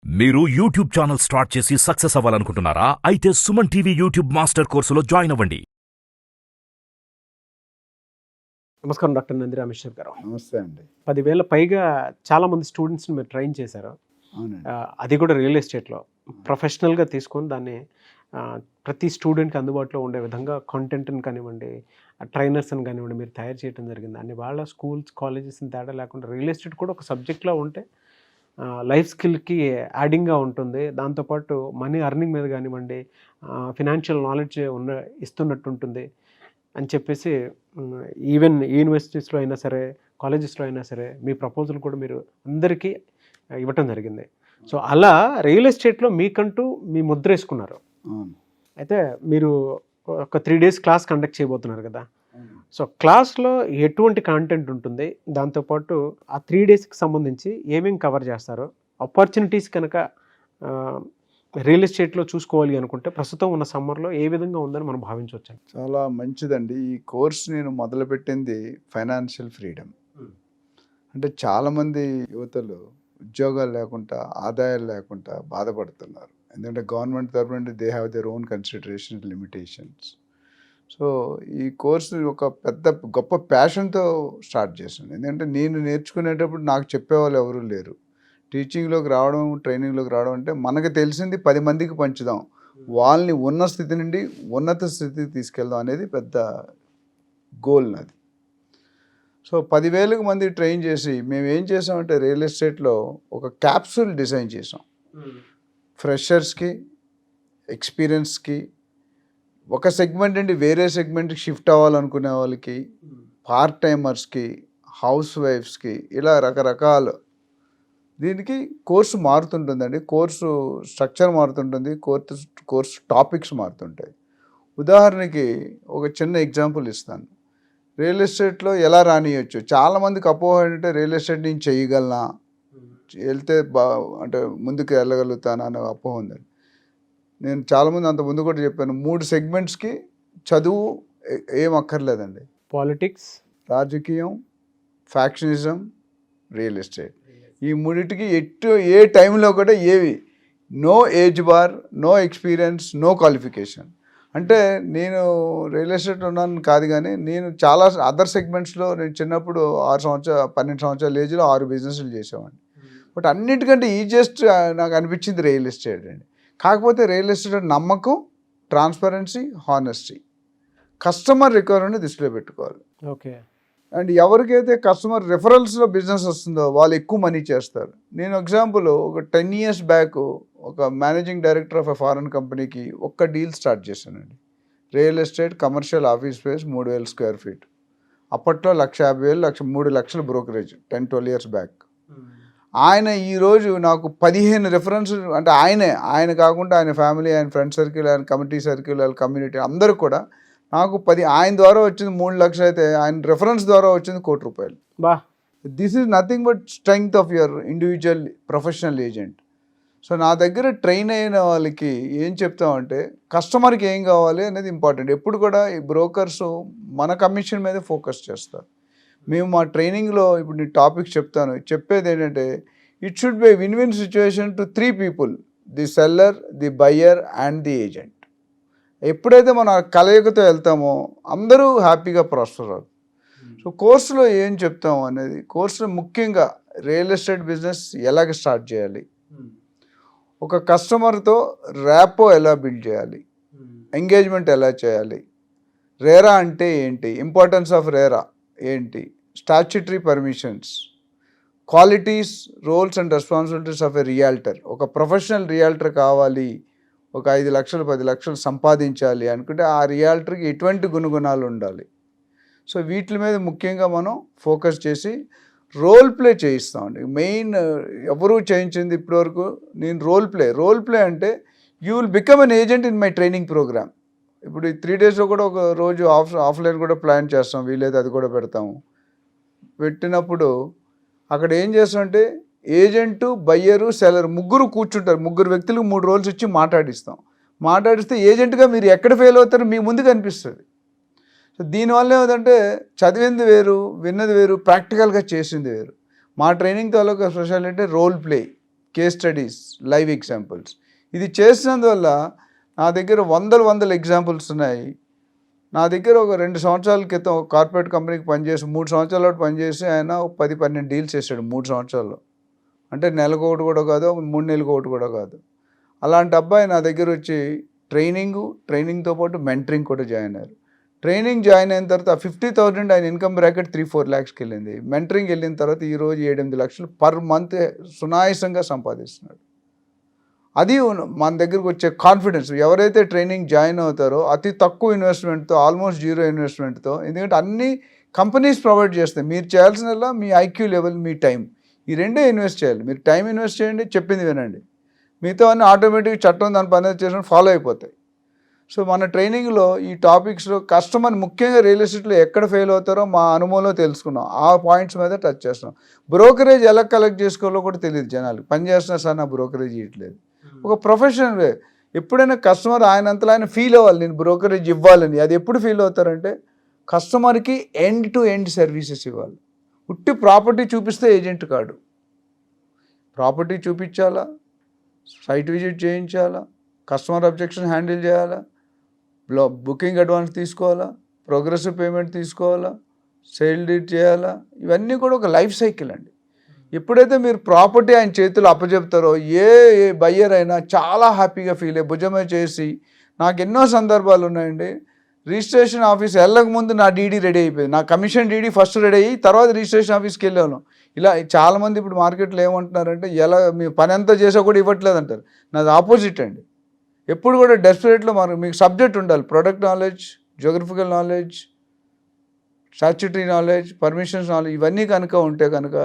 మీరు YouTube channel start చేసి success అవ్వాలనుకుంటున్నారా? అయితే సుమన్ టీవీ యూట్యూబ్ మాస్టర్ కోర్సులో జాయిన్ అవ్వండి. నమస్కారం డాక్టర్ నంది రామేశ్వర్ గారు. నమస్తే అండి. 10,000 పైగా చాలామంది స్టూడెంట్స్ని మీరు ట్రైన్ చేశారు. అవునండి. అది కూడా రియల్ ఎస్టేట్లో ప్రొఫెషనల్గా తీసుకొని దాన్ని ప్రతి స్టూడెంట్కి అందుబాటులో ఉండే విధంగా కంటెంట్ని కానివ్వండి, ట్రైనర్స్ని కానివ్వండి మీరు తయారు చేయడం జరిగింది. అన్ని వాళ్ళ స్కూల్స్ కాలేజెస్ని తేడా లేకుండా రియల్ ఎస్టేట్ కూడా ఒక సబ్జెక్ట్లో ఉంటే లైఫ్ స్కిల్కి యాడింగ్గా ఉంటుంది. దాంతోపాటు మనీ అర్నింగ్ మీద కానివ్వండి, ఫినాన్షియల్ నాలెడ్జ్ ఇస్తున్నట్టు ఉంటుంది అని చెప్పేసి ఈవెన్ యూనివర్సిటీస్లో అయినా సరే, కాలేజెస్లో అయినా సరే మీ ప్రపోజల్ కూడా మీరు అందరికీ ఇవ్వటం జరిగింది. సో అలా రియల్ ఎస్టేట్లో మీకంటూ మీ ముద్ర వేసుకున్నారు. అయితే మీరు ఒక 3 days క్లాస్ కండక్ట్ చేయబోతున్నారు కదా. సో క్లాస్లో ఎటువంటి కాంటెంట్ ఉంటుంది, దాంతోపాటు ఆ 3 daysకి సంబంధించి ఏమేమి కవర్ చేస్తారు, ఆపర్చునిటీస్ కనుక రియల్ ఎస్టేట్లో చూసుకోవాలి అనుకుంటే ప్రస్తుతం ఉన్న సమ్మర్లో ఏ విధంగా ఉందని మనం భావించవచ్చు? చాలా మంచిదండి. ఈ కోర్స్ నేను మొదలుపెట్టింది ఫైనాన్షియల్ ఫ్రీడమ్. అంటే చాలామంది యువతలు ఉద్యోగాలు లేకుండా, ఆదాయాలు లేకుండా బాధపడుతున్నారు. ఎందుకంటే గవర్నమెంట్ తరఫు నుండి they have their own consideration limitations. So ఈ కోర్సు ఒక పెద్ద గొప్ప ప్యాషన్తో స్టార్ట్ చేశాను. ఎందుకంటే నేను నేర్చుకునేటప్పుడు నాకు చెప్పేవాళ్ళు ఎవరూ లేరు. టీచింగ్లోకి రావడం, ట్రైనింగ్లోకి రావడం అంటే మనకు తెలిసింది 10 మందికి పంచుదాం, వాళ్ళని ఉన్న స్థితి నుండి ఉన్నత స్థితికి తీసుకెళ్దాం అనేది పెద్ద గోల్ నాది. సో 10,000 మంది ట్రైన్ చేసి మేము ఏం చేసామంటే రియల్ ఎస్టేట్లో ఒక క్యాప్సూల్ డిజైన్ చేసాం. ఫ్రెషర్స్కి, ఎక్స్పీరియన్స్కి, ఒక సెగ్మెంట్ నుండి వేరే సెగ్మెంట్కి షిఫ్ట్ అవ్వాలనుకునే వాళ్ళకి, పార్ట్ టైమర్స్కి, హౌస్ వైఫ్స్కి, ఇలా రకరకాల దీనికి కోర్సు మారుతుంటుందండి. కోర్సు స్ట్రక్చర్ మారుతుంటుంది, కోర్సు టాపిక్స్ మారుతుంటాయి. ఉదాహరణకి ఒక చిన్న ఎగ్జాంపుల్ ఇస్తాను. రియల్ ఎస్టేట్లో ఎలా రానియచ్చు. చాలామందికి అపోహ ఏంటంటే రియల్ ఎస్టేట్ నేను చేయగలనా, వెళ్తే అంటే ముందుకు వెళ్ళగలుగుతానా అనే అపోహ ఉందండి. నేను చాలామంది అంత ముందు కూడా చెప్పాను, 3 సెగ్మెంట్స్కి చదువు ఏం అక్కర్లేదండి. పాలిటిక్స్, రాజకీయం, ఫ్యాక్షనిజం, రియల్ ఎస్టేట్, ఈ మూడింటికి ఏ టైంలో కూడా ఏవి no age bar, no experience, no qualification. అంటే నేను రియల్ ఎస్టేట్ ఉన్నాను కాదు, కానీ నేను చాలా అదర్ సెగ్మెంట్స్లో నేను చిన్నప్పుడు 12 సంవత్సరాల ఏజ్లో 6 బిజినెస్లు చేసేవాడిని. బట్ అన్నిటికంటే ఈజియెస్ట్ నాకు అనిపించింది రియల్ ఎస్టేట్ అండి. కాకపోతే రియల్ ఎస్టేట్ నమ్మకం, ట్రాన్స్పరెన్సీ, హానెస్టీ, కస్టమర్ రికవరీని దృష్టిలో పెట్టుకోవాలి. ఓకే. అండ్ ఎవరికైతే కస్టమర్ రిఫరల్స్లో బిజినెస్ వస్తుందో వాళ్ళు ఎక్కువ మనీ చేస్తారు. నేను ఎగ్జాంపుల్ ఒక 10 years బ్యాక్ ఒక managing director of a foreign కంపెనీకి ఒక్క డీల్ స్టార్ట్ చేశానండి. Real estate commercial office space 3,000 square feet. అప్పట్లో 1,50,000, 3 లక్షల బ్రోకరేజ్ 10-12 years బ్యాక్. ఆయన ఈరోజు నాకు 15 రెఫరెన్స్, అంటే ఆయన కాకుండా ఆయన ఫ్యామిలీ, ఆయన ఫ్రెండ్ సర్కిల్, ఆయన కమిటీ సర్కిల్, ఆయన కమ్యూనిటీ అందరూ కూడా నాకు ఆయన ద్వారా వచ్చింది 3 లక్షలు అయితే ఆయన రెఫరెన్స్ ద్వారా వచ్చింది ₹1 కోటి. బా, this is nothing but strength of your individual professional agent. So నా దగ్గర ట్రైన్ అయిన వాళ్ళకి ఏం చెప్తామంటే కస్టమర్కి ఏం కావాలి అనేది ఇంపార్టెంట్. ఎప్పుడు కూడా ఈ బ్రోకర్స్ మన కమిషన్ మీద ఫోకస్ చేస్తారు. మేము మా ట్రైనింగ్లో ఇప్పుడు నేను టాపిక్స్ చెప్తాను, చెప్పేది ఏంటంటే it should be win-win situation to 3 people, the seller, the buyer and the agent. ఎప్పుడైతే మనం కలయికతో వెళ్తామో అందరూ హ్యాపీగా ప్రాస్పర్ అవుతారు. సో కోర్సులో ఏం చెప్తాము అనేది, కోర్సులో ముఖ్యంగా రియల్ ఎస్టేట్ బిజినెస్ ఎలాగ స్టార్ట్ చేయాలి, ఒక కస్టమర్తో ర్యాపో ఎలా బిల్డ్ చేయాలి, ఎంగేజ్మెంట్ ఎలా చేయాలి, రేరా అంటే ఏంటి, ఇంపార్టెన్స్ ఆఫ్ రేరా ఏంటి, statutory permissions, qualities, roles and responsibilities of a realtor. ఒక ప్రొఫెషనల్ రియాల్టర్ కావాలి, ఒక 5 లక్షలు 10 లక్షలు సంపాదించాలి అనుకుంటే ఆ రియాల్టర్కి ఎటువంటి గుణగుణాలు ఉండాలి. సో వీటి మీద ముఖ్యంగా మనం ఫోకస్ చేసి రోల్ ప్లే చేయిస్తామండి. మెయిన్ ఎవరూ చేయించింది ఇప్పటివరకు నేను రోల్ ప్లే అంటే you will become an agent in my training programme. ఇప్పుడు ఈ 3 daysలో కూడా ఒక రోజు ఆఫ్లైన్ కూడా ప్లాన్ చేస్తాం, వీలైతే అది కూడా పెడతాము. పెట్టినప్పుడు అక్కడ ఏం చేస్తామంటే ఏజెంటు, బయ్యరు, సెల్లర్ ముగ్గురు కూర్చుంటారు. 3 వ్యక్తులకు 3 roles ఇచ్చి మాట్లాడిస్తే ఏజెంట్గా మీరు ఎక్కడ ఫెయిల్ అవుతారో మీ ముందు కనిపిస్తుంది. సో దీనివల్ల ఏమిటంటే చదివింది వేరు, విన్నది వేరు, ప్రాక్టికల్గా చేసింది వేరు. మా ట్రైనింగ్ తాలూకా speciality role play. Case studies, live examples. ఇది చేసినందువల్ల నా దగ్గర వందల ఎగ్జాంపుల్స్ ఉన్నాయి. నా దగ్గర ఒక 2 సంవత్సరాల క్రితం ఒక కార్పొరేట్ కంపెనీకి పనిచేసి 3 సంవత్సరాల పాటు పనిచేసి ఆయన 10-12 డీల్స్ చేశాడు 3 సంవత్సరాల్లో. అంటే నెలకొకటి కూడా కాదు, 3 నెలలకు ఒకటి కూడా కాదు. అలాంటి అబ్బాయి నా దగ్గర వచ్చి ట్రైనింగ్తో పాటు మెంటరింగ్ కూడా జాయిన్ అయ్యారు. ట్రైనింగ్ జాయిన్ అయిన తర్వాత 50,000 ఆయన ఇన్కమ్ బ్రాకెట్ 3-4 lakhsకి వెళ్ళింది. మెంటరింగ్ వెళ్ళిన తర్వాత ఈరోజు 7-8 లక్షలు పర్ మంత్ సునాయాసంగా సంపాదిస్తున్నాడు. అది మన దగ్గరకు వచ్చే కాన్ఫిడెన్స్. ఎవరైతే ట్రైనింగ్ జాయిన్ అవుతారో అతి తక్కువ ఇన్వెస్ట్మెంట్తో, ఆల్మోస్ట్ 0 ఇన్వెస్ట్మెంట్తో, ఎందుకంటే అన్ని కంపెనీస్ ప్రొవైడ్ చేస్తాయి. మీరు చేయాల్సిన మీ ఐక్యూ లెవెల్, మీ టైం, ఈ రెండే ఇన్వెస్ట్ చేయాలి. మీరు టైం ఇన్వెస్ట్ చేయండి, చెప్పింది వినండి, మిగతా అన్నీ ఆటోమేటిక్ చట్టం దాని పని చేసిన ఫాలో అయిపోతాయి. సో మన ట్రైనింగ్లో ఈ టాపిక్స్లో కస్టమర్ ముఖ్యంగా రియల్ ఎస్టేట్లో ఎక్కడ ఫెయిల్ అవుతారో మా అనుభవంలో తెలుసుకున్నాం. ఆ పాయింట్స్ మీద టచ్ చేస్తున్నాం. బ్రోకరేజ్ ఎలా కలెక్ట్ చేసుకోవాలో కూడా తెలియదు జనాలు. పని చేస్తున్నా సార్ నా బ్రోకరేజ్ ఇవ్వట్లేదు. ఒక ప్రొఫెషనల్ వే. ఎప్పుడైనా కస్టమర్ ఆయనంతలో ఆయన ఫీల్ అవ్వాలి నేను బ్రోకరేజ్ ఇవ్వాలని. అది ఎప్పుడు ఫీల్ అవుతారంటే కస్టమర్కి ఎండ్ టు ఎండ్ సర్వీసెస్ ఇవ్వాలి. ఉట్టి ప్రాపర్టీ చూపిస్తే ఏజెంట్ కాడు. ప్రాపర్టీ చూపించాలా, సైట్ విజిట్ చేయించాలా, కస్టమర్ అబ్జెక్షన్ హ్యాండిల్ చేయాలా, బుకింగ్ అడ్వాన్స్ తీసుకోవాలా, ప్రోగ్రెసివ్ పేమెంట్ తీసుకోవాలా, సేల్ డీడ్ చేయాలా, ఇవన్నీ కూడా ఒక లైఫ్ సైకిల్ అండి. ఎప్పుడైతే మీరు ప్రాపర్టీ ఆయన చేతులు అప్పచెప్తారో ఏ బయ్యర్ అయినా చాలా హ్యాపీగా ఫీల్ అయ్యి భుజమే చేసి, నాకు ఎన్నో సందర్భాలు ఉన్నాయండి. రిజిస్ట్రేషన్ ఆఫీస్ వెళ్ళక ముందు నా డీడీ రెడీ అయిపోయింది, నా కమిషన్ డీడీ ఫస్ట్ రెడీ అయ్యి తర్వాత రిజిస్ట్రేషన్ ఆఫీస్కి వెళ్ళాను. ఇలా చాలామంది ఇప్పుడు మార్కెట్లో ఏమంటున్నారంటే ఎలా మీ పని అంతా చేసా కూడా ఇవ్వట్లేదు అంటారు. నాది ఆపోజిట్ అండి. ఎప్పుడు కూడా డెస్పరేట్లో మీకు సబ్జెక్ట్ ఉండాలి. Product knowledge, geographical knowledge, statutory knowledge, permissions knowledge, ఇవన్నీ కనుక ఉంటే కనుక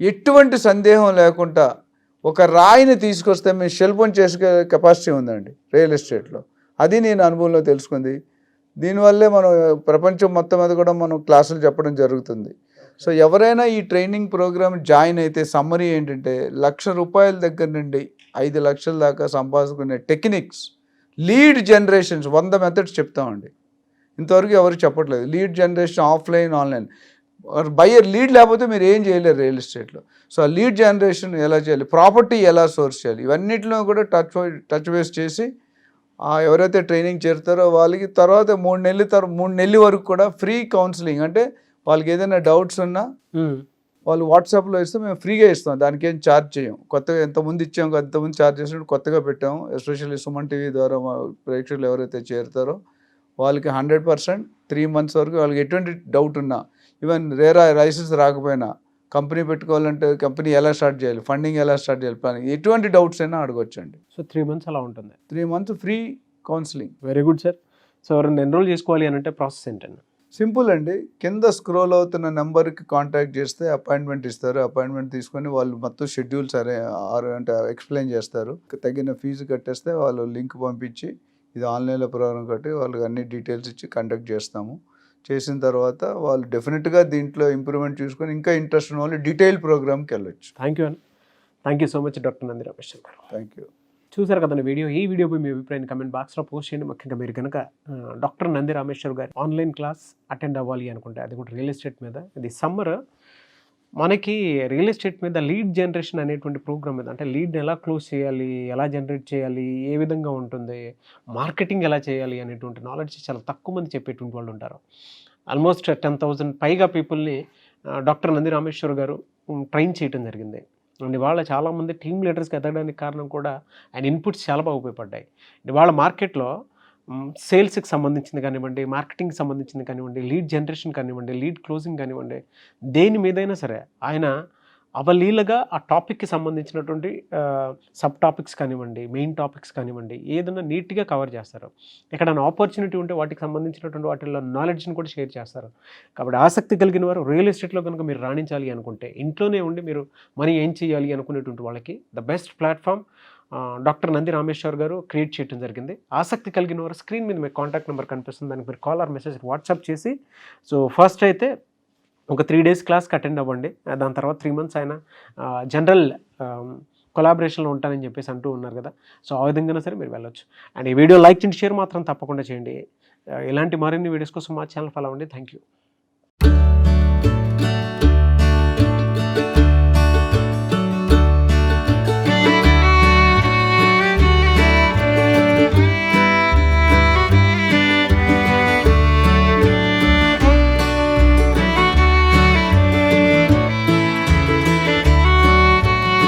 ఎటువంటి సందేహం లేకుండా ఒక రాయిని తీసుకొస్తే మేము శిల్పం చేసే కెపాసిటీ ఉందండి రియల్ ఎస్టేట్లో. అది నేను అనుభవంలో తెలుసుకుంది. దీనివల్లే మనం ప్రపంచం మొత్తం మీద కూడా మనం క్లాసులు చెప్పడం జరుగుతుంది. సో ఎవరైనా ఈ ట్రైనింగ్ ప్రోగ్రామ్ జాయిన్ అయితే సమ్మరీ ఏంటంటే ₹1,00,000 దగ్గర నుండి 5 లక్షల దాకా సంపాదించుకునే టెక్నిక్స్, లీడ్ జనరేషన్స్ 100 మెథడ్స్ చెప్తామండి. ఇంతవరకు ఎవరు చెప్పట్లేదు. Lead generation offline, online. Buyer lead లేకపోతే మీరు ఏం చేయలేరు రియల్ ఎస్టేట్లో. సో ఆ లీడ్ జనరేషన్ ఎలా చేయాలి, ప్రాపర్టీ ఎలా సోర్స్ చేయాలి, ఇవన్నిటిలో కూడా టచ్ బేస్ చేసి ఎవరైతే ట్రైనింగ్ చేరుతారో వాళ్ళకి తర్వాత 3 నెలల వరకు కూడా ఫ్రీ కౌన్సిలింగ్. అంటే వాళ్ళకి ఏదైనా డౌట్స్ ఉన్నా వాళ్ళు వాట్సాప్లో ఇస్తే మేము ఫ్రీగా ఇస్తాం, దానికి ఏం ఛార్జ్ చేయం. కొత్తగా ఎంతమంది ఇచ్చాం, ఎంతమంది ఛార్జ్ చేసినట్టు కొత్తగా పెట్టాము. ఎస్పెషల్లీ సుమన్ టీవీ ద్వారా మా ప్రేక్షకులు ఎవరైతే చేరుతారో వాళ్ళకి 100% 3 months వరకు వాళ్ళకి ఎటువంటి డౌట్ ఉన్నా, ఈవెన్ లైసెన్స్ రాకపోయినా, కంపెనీ పెట్టుకోవాలంటే కంపెనీ ఎలా స్టార్ట్ చేయాలి, ఫండింగ్ ఎలా స్టార్ట్ చేయాలి, ప్లానింగ్, ఎటువంటి డౌట్స్ అయినా అడగొచ్చండి. సో 3 months అలా ఉంటుంది. 3 months free counselling. Very good sir. So ఎవరైనా ఎన్రోల్ చేసుకోవాలి అని అంటే ప్రాసెస్ ఏంటండి? సింపుల్ అండి. కింద స్క్రోల్ అవుతున్న నెంబర్కి కాంటాక్ట్ చేస్తే అపాయింట్మెంట్ ఇస్తారు. అపాయింట్మెంట్ తీసుకొని వాళ్ళు మొత్తం షెడ్యూల్ అంటే ఎక్స్ప్లెయిన్ చేస్తారు. తగిన ఫీజు కట్టేస్తే వాళ్ళు లింక్ పంపించి ఇది ఆన్లైన్లో ప్రోగ్రామ్ కట్టి వాళ్ళకి అన్ని డీటెయిల్స్ ఇచ్చి కండక్ట్ చేస్తాము. చేసిన తర్వాత వాళ్ళు డెఫినెట్గా దీంట్లో ఇంప్రూవ్మెంట్ చూసుకొని ఇంకా ఇంట్రెస్ట్ ఉన్న వాళ్ళు డీటెయిల్ ప్రోగ్రామ్కి వెళ్ళొచ్చు. థ్యాంక్ యూ అండి. Thank you so much doctor Nandi Rameshwar గారు. Thank you. చూసారు కదండి వీడియో. ఈ వీడియోపై మీ అభిప్రాయాన్ని కమెంట్ బాక్స్లో పోస్ట్ చేయండి. ముఖ్యంగా మీరు కనుక డాక్టర్ నంది రామేశ్వర్ గారి ఆన్లైన్ క్లాస్ అటెండ్ అవ్వాలి అనుకుంటే, అది కూడా రియల్ ఎస్టేట్ మీద, ఇది సమ్మర్ మనకి రియల్ ఎస్టేట్ మీద లీడ్ జనరేషన్ అనేటువంటి ప్రోగ్రామ్ మీద, అంటే లీడ్ని ఎలా క్లోజ్ చేయాలి, ఎలా జనరేట్ చేయాలి, ఏ విధంగా ఉంటుంది, మార్కెటింగ్ ఎలా చేయాలి అనేటువంటి నాలెడ్జ్ చాలా తక్కువ మంది చెప్పేటువంటి వాళ్ళు ఉంటారు. ఆల్మోస్ట్ 10,000 పైగా పీపుల్ని డాక్టర్ నంది రామేశ్వర్ గారు ట్రైన్ చేయడం జరిగింది. అండ్ ఇవాళ చాలామంది టీమ్ లీడర్స్కి ఎదగడానికి కారణం కూడా ఆయన ఇన్పుట్స్ చాలా బాగా ఉపయోగపడ్డాయి. ఇవాళ మార్కెట్లో సేల్స్కి సంబంధించింది కానివ్వండి, మార్కెటింగ్కి సంబంధించింది కానివ్వండి, లీడ్ జనరేషన్ కానివ్వండి, లీడ్ క్లోజింగ్ కానివ్వండి, దేని మీదైనా సరే ఆయన అవలీలగా ఆ టాపిక్కి సంబంధించినటువంటి సబ్ టాపిక్స్ కానివ్వండి, మెయిన్ టాపిక్స్ కానివ్వండి, ఏదైనా నీట్గా కవర్ చేస్తారు. ఎక్కడైనా ఆపర్చునిటీ ఉంటే వాటికి సంబంధించినటువంటి వాటిల్లో నాలెడ్జ్ని కూడా షేర్ చేస్తారు. కాబట్టి ఆసక్తి కలిగిన వారు రియల్ ఎస్టేట్లో కనుక మీరు రాణించాలి అనుకుంటే, ఇంట్లోనే ఉండి మీరు మనీ ఏం చేయాలి అనుకునేటువంటి వాళ్ళకి the best platform doctor Nandi Rameshwar గారు క్రియేట్ చేయడం జరిగింది. ఆసక్తి కలిగిన వారు స్క్రీన్ మీద మీకు కాంటాక్ట్ నెంబర్ కనిపిస్తుంది, దానికి మీరు కాల్ ఆర్ మెసేజ్ వాట్సాప్ చేసి, సో ఫస్ట్ అయితే ఒక 3 days క్లాస్కి అటెండ్ అవ్వండి. దాని తర్వాత 3 months ఆయన జనరల్ కొలాబరేషన్లో ఉంటానని చెప్పేసి అంటూ ఉన్నారు కదా. సో ఆ విధంగా సరే మీరు వెళ్ళొచ్చు. అండ్ ఈ వీడియో లైక్ చేయండి, షేర్ మాత్రం తప్పకుండా చేయండి. ఇలాంటి మరిన్ని వీడియోస్ కోసం మా ఛానల్ ఫాలో అవ్వండి. Thank you.